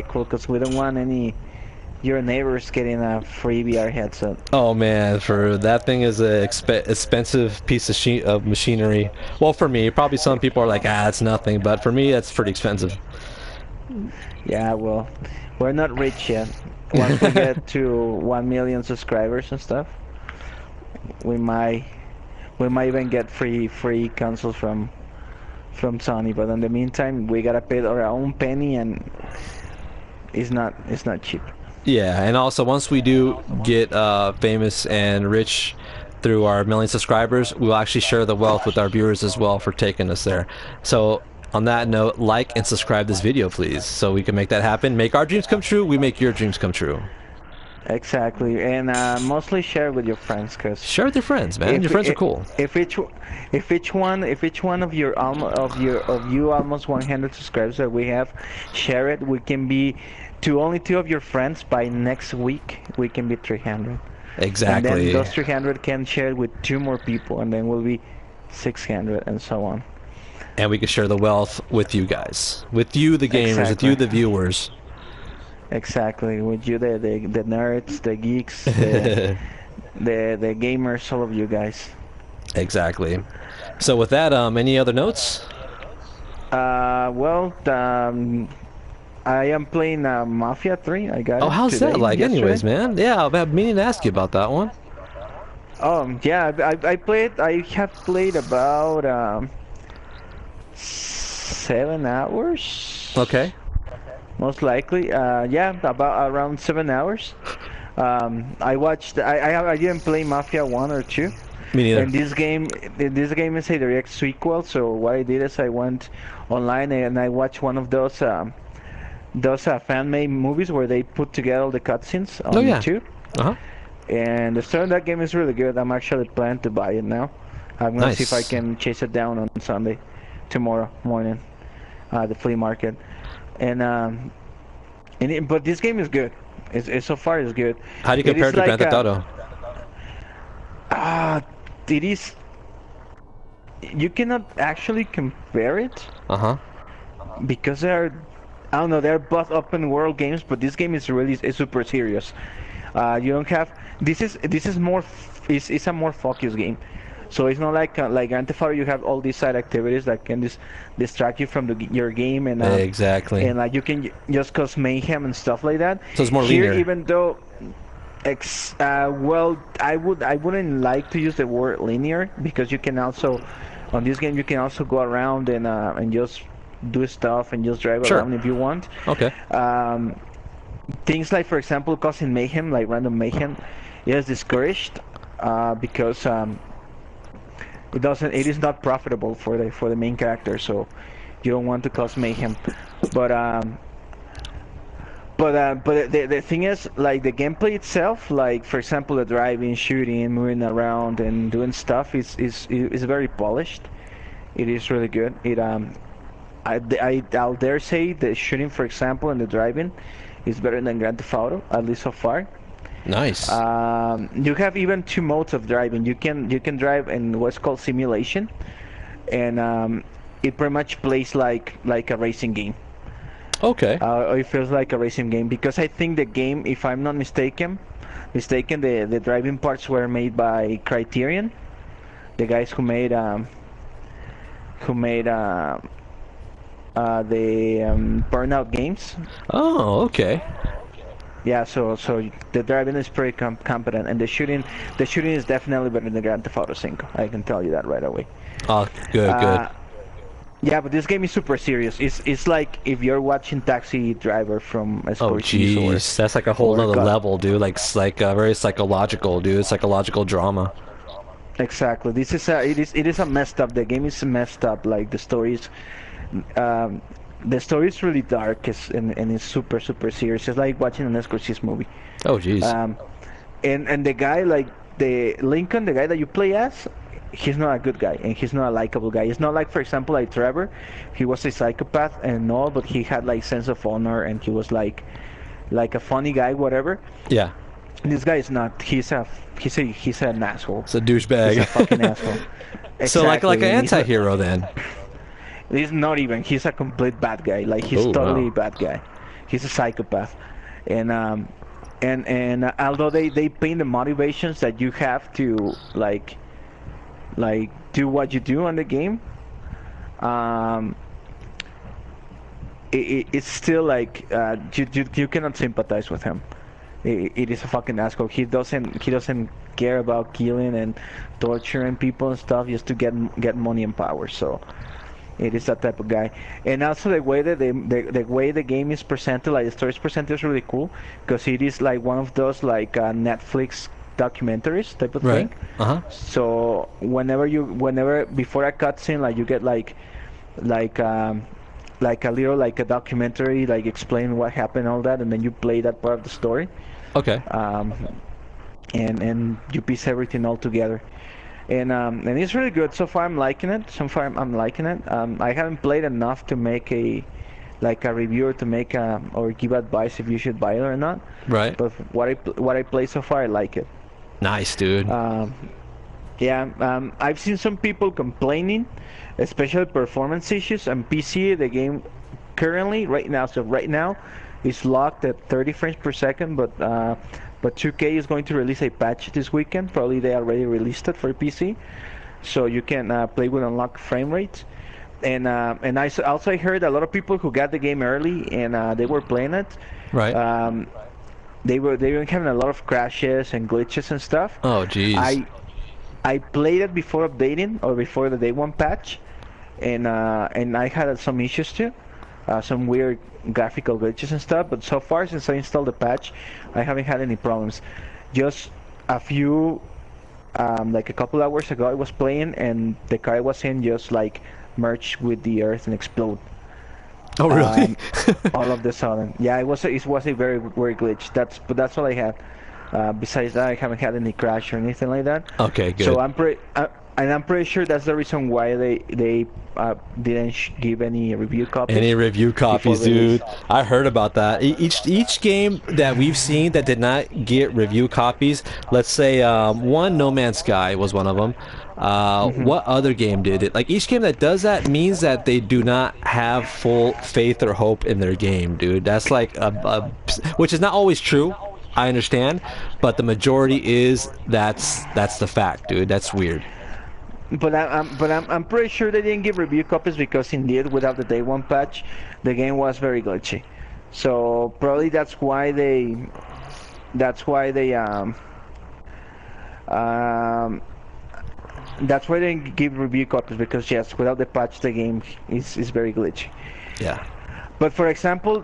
cool. Because we don't want any your neighbors getting a free VR headset. Oh man, for that thing is a expensive piece of machinery. Well, for me, probably some people are like, it's nothing, but for me, that's pretty expensive. Yeah, well, we're not rich yet. Once we get to 1 million subscribers and stuff, we might even get free consoles from Sony. But in the meantime, we gotta pay our own penny, and it's not cheap. Yeah, and also once we do get famous and rich through our million subscribers, we'll actually share the wealth with our viewers as well for taking us there. So on that note, like and subscribe this video, please, so we can make that happen. Make our dreams come true. We make your dreams come true. Exactly, and mostly share with your friends, cause Share with your friends, man. Your friends are cool. If each one of your almost 100 subscribers that we have share it, we can be to only two of your friends by next week. We can be 300, and then Exactly. those 300 can share it with two more people, and then we'll be 600, and so on. And we can share the wealth with you guys, with you, the gamers, with you, Exactly. the viewers. Exactly. With you, the nerds, the geeks, the gamers, all of you guys. Exactly. So with that, any other notes? Well, I am playing Mafia 3. I got Oh, it how's that today, like, yesterday. anyways, man? Yeah, I've been meaning to ask you about that one. Yeah, I played. I have played about 7 hours, Okay. most likely. Yeah, about around 7 hours. I didn't play Mafia 1 or 2. Me neither. And this game is a direct sequel. So what I did is I went online and I watched one of those fan-made movies where they put together all the cutscenes Oh on yeah. YouTube. Uh-huh. And the story of that game is really good. I'm actually planning to buy it now. I'm gonna see if I Nice. can chase it down on Sunday, tomorrow morning, the flea market. But this game is good. So far it's good. How do you It compare is it to Grand like Theft Auto? uh, it is. You cannot actually compare it Uh-huh. because I don't know, they're both open world games, but this game is super serious. You don't have this is more it's a more focused game. So it's not like Grand Theft Auto. You have all these side activities that can distract you from your game, Exactly. and you can just cause mayhem and stuff like that. So it's more Here, linear. even though well, I wouldn't like to use the word linear because you can also on this game you can also go around and just do stuff and just drive Sure. around if you want. Okay. Things like, for example, causing mayhem, like random mayhem, is discouraged because it is not profitable for the main character, so you don't want to cause mayhem. But the thing is, like the gameplay itself, like for example, the driving, shooting, moving around, and doing stuff is very polished. It is really good. I'll dare say the shooting, for example, and the driving is better than Grand Theft Auto, at least so far. Nice. You have even two modes of driving. You can drive in what's called simulation, and it pretty much plays like a racing game. Okay. It feels like a racing game because I think the game, if I'm not mistaken, the driving parts were made by Criterion, the guys who made the Burnout games. Oh, okay. Yeah, so the driving is pretty competent, and the shooting is definitely better than Grand Theft Auto 5. I can tell you that right away. Oh, good, good. Yeah, but this game is super serious. It's like if you're watching Taxi Driver from Oh, Scorsese jeez. That's like a whole or nother God. level, dude. Like, very psychological, dude. Psychological drama. Exactly. It is a messed up. The game is messed up. Like um, the story is really dark and it's super serious. It's like watching an Scorsese movie. Oh, jeez. And the guy, like, the Lincoln, the guy that you play as, he's not a good guy and he's not a likable guy. It's not like, for example, like Trevor. He was a psychopath and all, but he had like sense of honor and he was like a funny guy, whatever. Yeah. This guy is not. He's an asshole. It's a douchebag. He's a fucking asshole. So like an Exactly, and anti-hero then. he's not even. He's a complete bad guy. Like he's Oh, totally wow. a bad guy. He's a psychopath, and although they paint the motivations that you have to like do what you do on the game, um, it's still like you cannot sympathize with him. It is a fucking asshole. He doesn't care about killing and torturing people and stuff just to get money and power. So it is that type of guy. And also the way that the way the game is presented, like the story is presented, is really cool because it is like one of those like Netflix documentaries type of Right. thing. So whenever before a cutscene, like you get like a little like a documentary like explain what happened, all that, and then you play that part of the story. Okay. And you piece everything all together, and it's really good so far. I'm liking it. So far I'm liking it. I haven't played enough to make a review or to make or give advice if you should buy it or not. Right. But what I play so far, I like it. Nice, dude. Yeah, I've seen some people complaining, especially performance issues on PC. The game currently, right now, is locked at 30 frames per second, but 2K is going to release a patch this weekend. Probably they already released it for PC, so you can play with unlocked frame rates. And I also heard a lot of people who got the game early and they were playing it. Right. They were having a lot of crashes and glitches and stuff. Oh, jeez. I played it before updating or before the day one patch, and I had some issues too, some weird graphical glitches and stuff. But so far, since I installed the patch, I haven't had any problems. Just a few, like a couple hours ago, I was playing and the car I was in just like merged with the earth and explode. Oh, really? All of the sudden, yeah, it was a very weird glitch. That's all I had. Besides that, I haven't had any crash or anything like that. Okay, good. So I'm pretty sure that's the reason why they didn't give any review copies. Any review copies, before release. dude? I heard about that. Each game that we've seen that did not get review copies, let's say one No Man's Sky was one of them. What other game did it? Like each game that does that means that they do not have full faith or hope in their game, dude. That's like which is not always true. I understand, but the majority is that's the fact, dude. That's weird. But I'm pretty sure they didn't give review copies because indeed, without the day one patch, the game was very glitchy. So probably that's why they that's why they didn't give review copies, because yes, without the patch, the game is very glitchy. Yeah. But for example,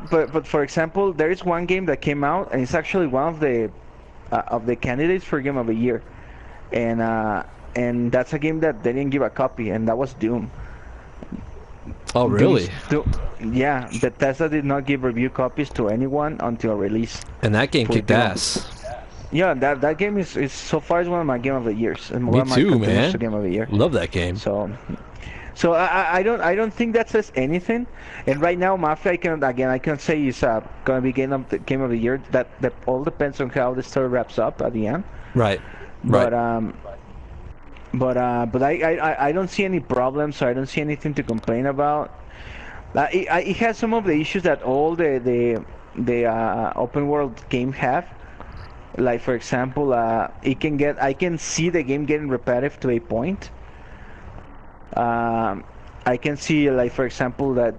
there is one game that came out, and it's actually one of the candidates for Game of the Year, and that's a game that they didn't give a copy, and that was Doom. Oh, really? Yeah, Bethesda did not give review copies to anyone until release. And that game kicked ass. Yeah, that game is so far is one of my Game of the Years. And Me too, man. Game of the Year. Love that game. So I don't think that says anything. And right now, Mafia, I can say is gonna be Game of the Year. That all depends on how the story wraps up at the end. Right. But I don't see any problems. So I don't see anything to complain about. It has some of the issues that all the open world game have. Like for example, I can see the game getting repetitive to a point. I can see, like for example, that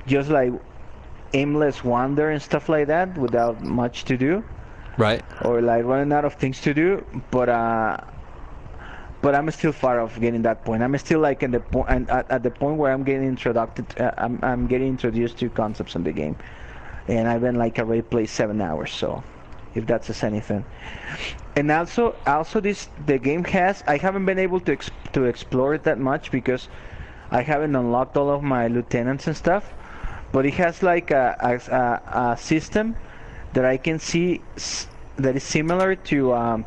just like aimless wander and stuff like that without much to do. Right. Or like running out of things to do, but I'm still far off getting that point. I'm still like at the point where I'm getting I'm getting introduced to concepts in the game, and I've been like already played 7 hours. So, if that says anything. And also the game has, I haven't been able to explore it that much because I haven't unlocked all of my lieutenants and stuff. But it has like a system that I can see that is similar to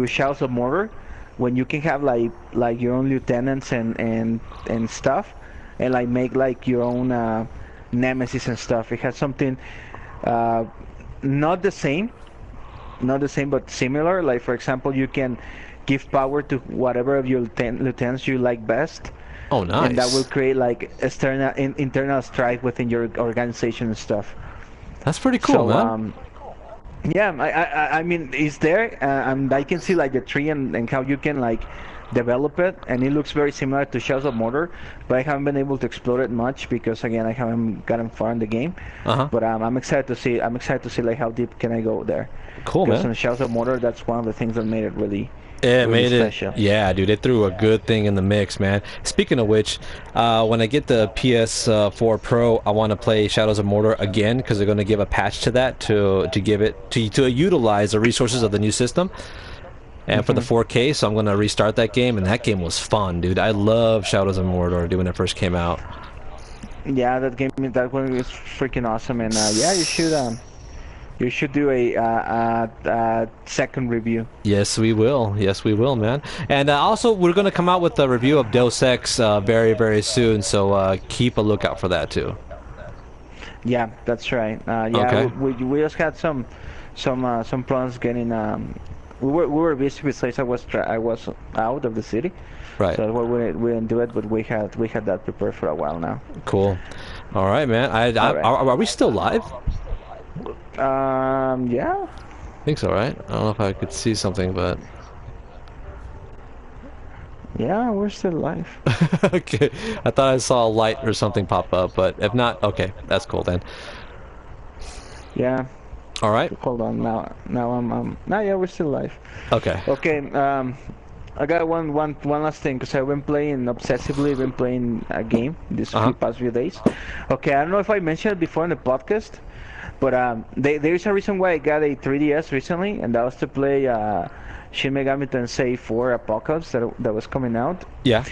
Shadows of Mordor, when you can have like your own lieutenants and stuff, and like make like your own nemesis and stuff. It has something uh, not the same, but similar. Like for example, you can give power to whatever of your lieutenants you like best, Oh, and that will nice. create like internal strife within your organization and stuff. That's pretty cool, So man. yeah, I mean, it's there, and I can see like the tree and how you can like develop it, and it looks very similar to Shadows of Mordor, but I haven't been able to explore it much because again I haven't gotten far in the game. Uh-huh. But I'm excited to see. I'm excited to see like how deep can I go there, Cool, because man. in Shadows of Mordor, that's one of the things that made it really, It really made it, special. yeah, dude. It threw a good thing in the mix, man. Speaking of which, when I get the PS4 Pro, I want to play Shadows of Mordor again because they're going to give a patch to that to give it to utilize the resources of the new system and for the Hmm. 4K. So I'm going to restart that game, and that game was fun, dude. I love Shadows of Mordor, dude, when it first came out. Yeah, that one is freaking awesome, and yeah, you should do a second review. Yes, we will. Yes, we will, man. And also, we're going to come out with a review of Deus Ex very, very soon. So keep a lookout for that too. Yeah, that's right. Yeah, Okay. we just had some problems getting. We were busy with I was out of the city, Right. so that's why we didn't do it. But we had that prepared for a while now. Cool. All right, man. All right. Are we still live? Yeah, I think so, right? I don't know if I could see something, but yeah, we're still alive. okay. I thought I saw a light or something pop up, but if not, okay, that's cool then. Yeah, All right. hold on now now yeah, we're still alive. Okay. Okay. I got one last thing because I've been playing obsessively. Been playing a game these Uh-huh. past few days. Okay, I don't know if I mentioned it before in the podcast, but there is a reason why I got a 3DS recently, and that was to play Shin Megami Tensei 4 Apocalypse that was coming out. Yeah.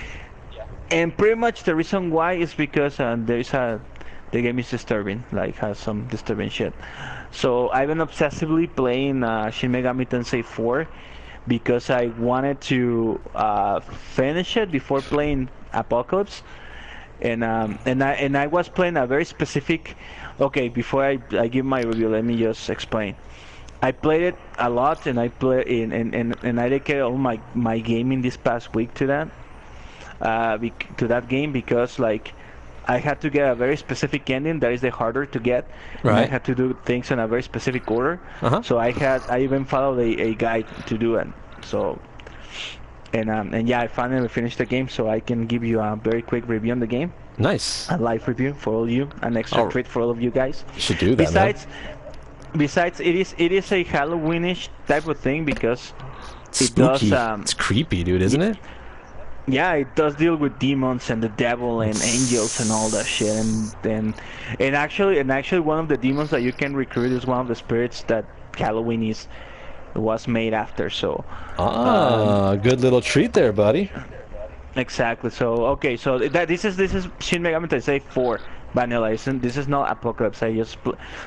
And pretty much the reason why is because the game is disturbing, like has some disturbing shit. So I've been obsessively playing Shin Megami Tensei 4 because I wanted to finish it before playing Apocalypse, and I was playing a very specific. Okay, before I give my review, let me just explain. I played it a lot, and I play and I dedicated all my gaming this past week to that to that game because like I had to get a very specific ending that is the harder to get, and I Right. had to do things in a very specific order. Uh-huh. So I even followed a guide to do it. So and yeah, I finally finished the game, so I can give you a very quick review on the game, Nice. a live review for all you, an extra Oh, treat for all of you guys. you should do that, man. Besides, it is a Halloweenish type of thing because it does Spooky. It's creepy, dude, isn't it? yeah, it does deal with demons and the devil and angels and all that shit. And actually, one of the demons that you can recruit is one of the spirits that Halloween was made after. So, Ah, good little treat there, buddy. exactly. So, okay. So this is Shin Megami Tensei 4 Vanilla. This is not Apocalypse. I just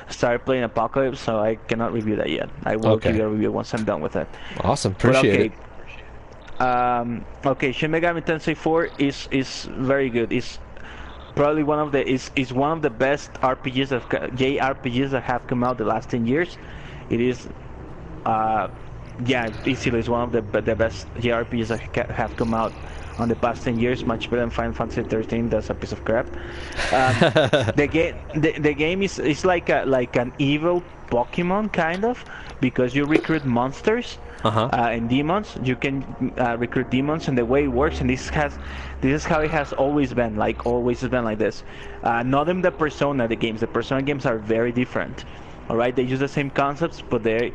started playing Apocalypse, so I cannot review that yet. I will give Okay. you a review once I'm done with it. Awesome. But Appreciate it. okay. Okay, Shin Megami Tensei 4 is very good. It's probably one of the best RPGs of JRPGs that have come out the last 10 years. It is yeah, easily is one of the best JRPGs that have come out on the past 10 years, much better than Final Fantasy 13. That's a piece of crap. The game is like an evil Pokemon kind of, because you recruit monsters Uh-huh. and demons. You can recruit demons, and the way it works, and this is how it has always been. Like always has been like this. Not in the Persona the games. The Persona games are very different. All right, they use the same concepts, but they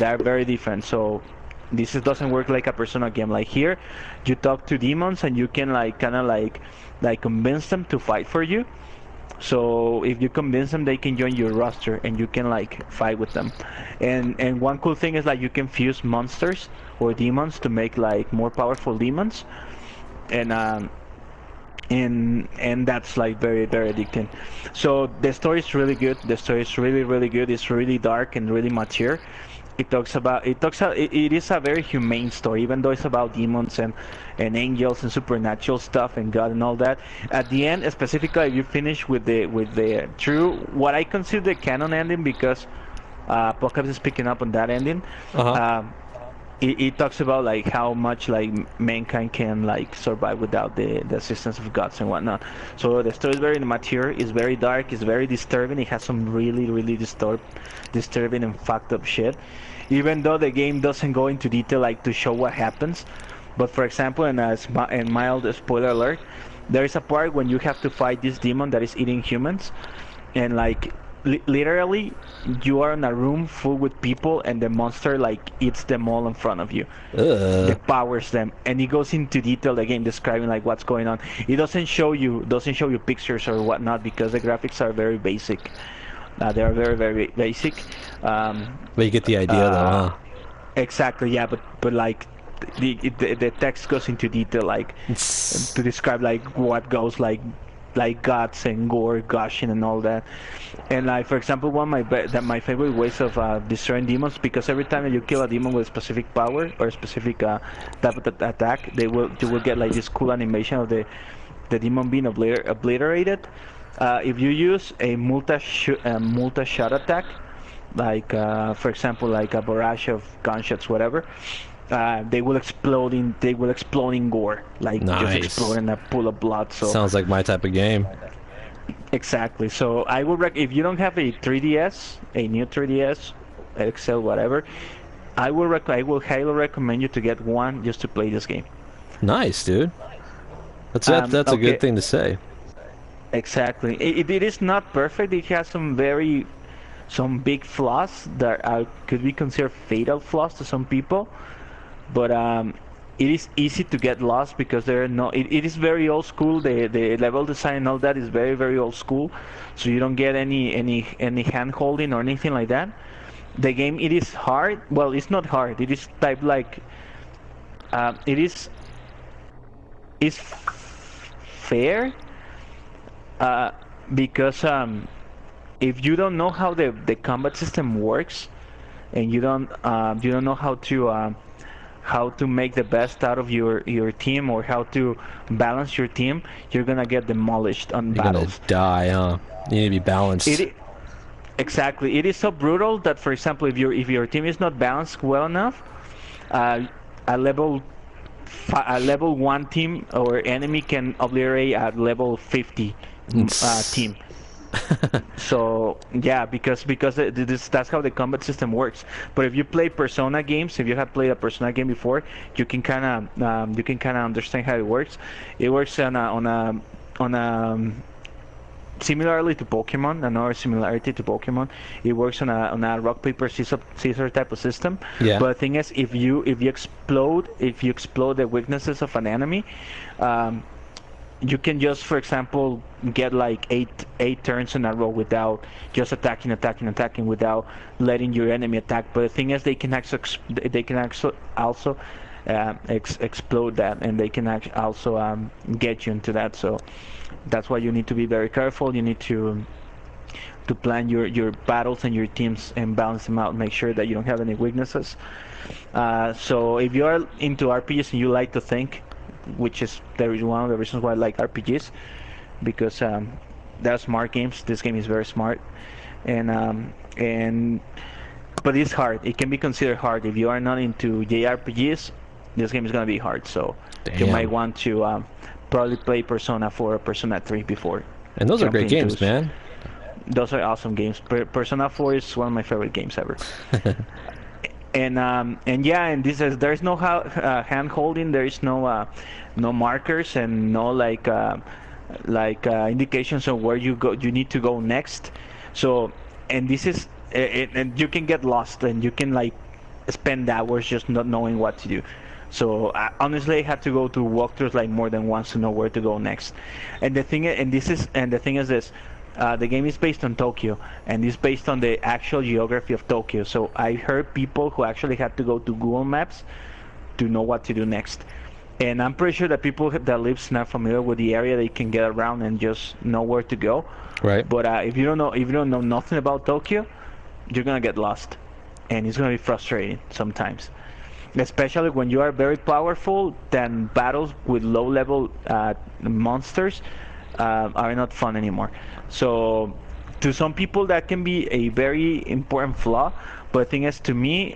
are very different. So doesn't work like a Persona game. Like here, you talk to demons, and you can like kind of like convince them to fight for you. So if you convince them, they can join your roster, and you can like fight with them. And one cool thing is like you can fuse monsters or demons to make like more powerful demons, and and that's like very very addicting. So the story is really good. The story is really really good. It's really dark and really mature. It is a very humane story, even though it's about demons and angels and supernatural stuff and God and all that. At the end, specifically, if you finish with the true what I consider the canon ending, because Apocalypse is picking up on that ending. Uh-huh. It talks about like how much like mankind can like survive without the assistance of gods and whatnot. So the story is very mature, it's very dark, it's very disturbing. It has some really disturbing and fucked up shit. Even though the game doesn't go into detail like to show what happens, but for example, in mild spoiler alert, there is a part when you have to fight this demon that is eating humans, and like literally you are in a room full with people and the monster like eats them all in front of you, devours them, and it goes into detail again describing like what's going on. It doesn't show you pictures or whatnot because the graphics are very basic. They are very basic. But you get the idea though, huh? Exactly, yeah, but like the text goes into detail like to describe like what goes like guts and gore, gushing and all that. And like for example, one of my favorite ways of destroying demons, because every time that you kill a demon with a specific power or a specific type of attack, you will get like this cool animation of the demon being obliterated. If you use a multi-shot attack, like for example, like a barrage of gunshots, whatever, they will explode in gore, like just Nice. explode in a pool of blood. So Sounds like my type of game. exactly. So I would if you don't have a 3DS, a new 3DS, XL, whatever, I will highly recommend you to get one just to play this game. Nice, dude. That's a Okay. good thing to say. Exactly. It is not perfect. It has some big flaws that could be considered fatal flaws to some people. But it is easy to get lost because there are no. It is very old school. The level design and all that is very old school. So you don't get any hand holding or anything like that. The game, it is hard. Well, it's not hard. It is type like it is fair. Because if you don't know how the combat system works, and you don't know how to make the best out of your team, or how to balance your team, you're gonna get demolished on You're battles. gonna die, huh? You need to be balanced. Exactly. It is so brutal that, for example, if your team is not balanced well enough, uh, a level 1 team or enemy can obliterate a level 50 team. So yeah, because that's how the combat system works. But if you play Persona games, if you have played a Persona game before, you can kind of understand how it works. It works on a similarly to Pokemon. Another similarity to Pokemon, it works on a rock paper scissor type of system. Yeah. But the thing is, if you explode the weaknesses of an enemy, you can just, for example, get like eight turns in a row without just attacking without letting your enemy attack. But the thing is, they can also explode that, and they can also get you into that. So that's why you need to be very careful. You need to plan your battles and your teams and balance them out. Make sure that you don't have any weaknesses. So if you are into RPGs and you like to think, which is one of the reasons why I like RPGs, because they're smart games. This game is very smart, but it's hard. It can be considered hard. If you are not into JRPGs, this game is gonna be hard. So you Damn. might want to probably play Persona 4 or Persona 3 before. And those are great jumping games, to- man. Those are awesome games. Persona 4 is one of my favorite games ever. And yeah, and there's no hand holding. There is no markers and no indications of where you need to go next. So, and this is and you can get lost, and you can like spend hours just not knowing what to do. So honestly, I had to go to walkthroughs like more than once to know where to go next. And the thing is this. The game is based on Tokyo, and it's based on the actual geography of Tokyo. So I heard people who actually had to go to Google Maps to know what to do next. And I'm pretty sure that people that lives not familiar with the area, they can get around and just know where to go. Right. But if you don't know nothing about Tokyo, you're gonna get lost. and it's going to be frustrating sometimes, especially when you are very powerful. Then battles with low level monsters are not fun anymore. So to some people that can be a very important flaw, but the thing is, to me,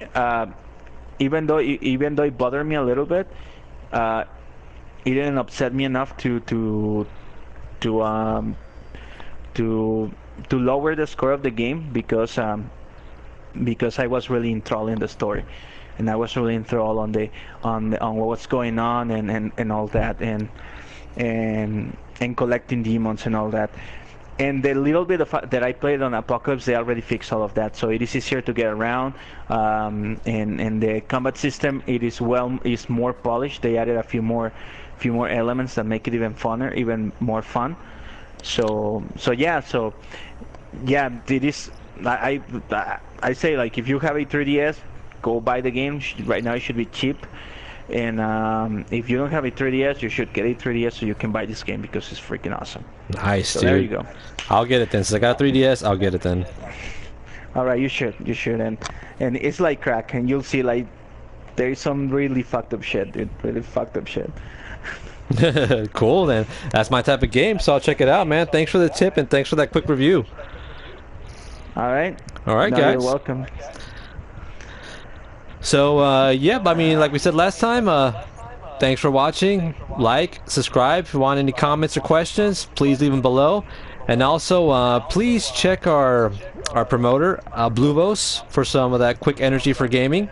even though it bothered me a little bit, it didn't upset me enough to um, to lower the score of the game, because I was really enthralled in the story, and I was really enthralled on what's going on, and all that, and collecting demons and all that. And the little bit of that I played on Apocalypse, they already fixed all of that, so it is easier to get around. And the combat system, is more polished. They added a few more elements that make it even funner, even more fun. So yeah, it is. I say, like, if you have a 3DS, go buy the game. Right now it should be cheap. And if you don't have a 3DS, you should get a 3DS so you can buy this game, because it's freaking awesome. Nice, so dude. There you go. I'll get it then. Since I got a 3DS, I'll get it then. All right, you should, and it's like crack, and you'll see, like, there is some really fucked up shit, dude. Really fucked up shit. Cool, then. That's my type of game, so I'll check it out, man. Thanks for the tip, and thanks for that quick review. All right. All right, no, guys. You're welcome. So, yeah, I mean, like we said last time, thanks for watching. Like, subscribe. If you want any comments or questions, please leave them below. And also, please check our promoter, Bluvos, for some of that quick energy for gaming.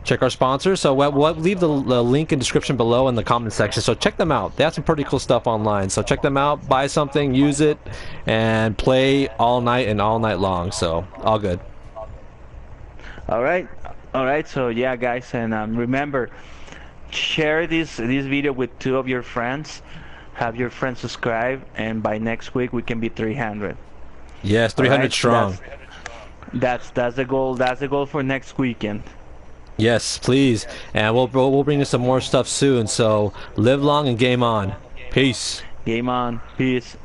Check our sponsors. So we'll leave the link in description below in the comment section. So check them out. They have some pretty cool stuff online. So check them out. Buy something, use it, and play all night and all night long. So all good. All right. So yeah, guys, and remember, share this video with 2 of your friends. Have your friends subscribe, and by next week we can be 300. Yes, 300 right? strong. That's the goal. That's the goal for next weekend. Yes, please. And we'll bring you some more stuff soon. So live long and game on. Peace. Game on. Peace.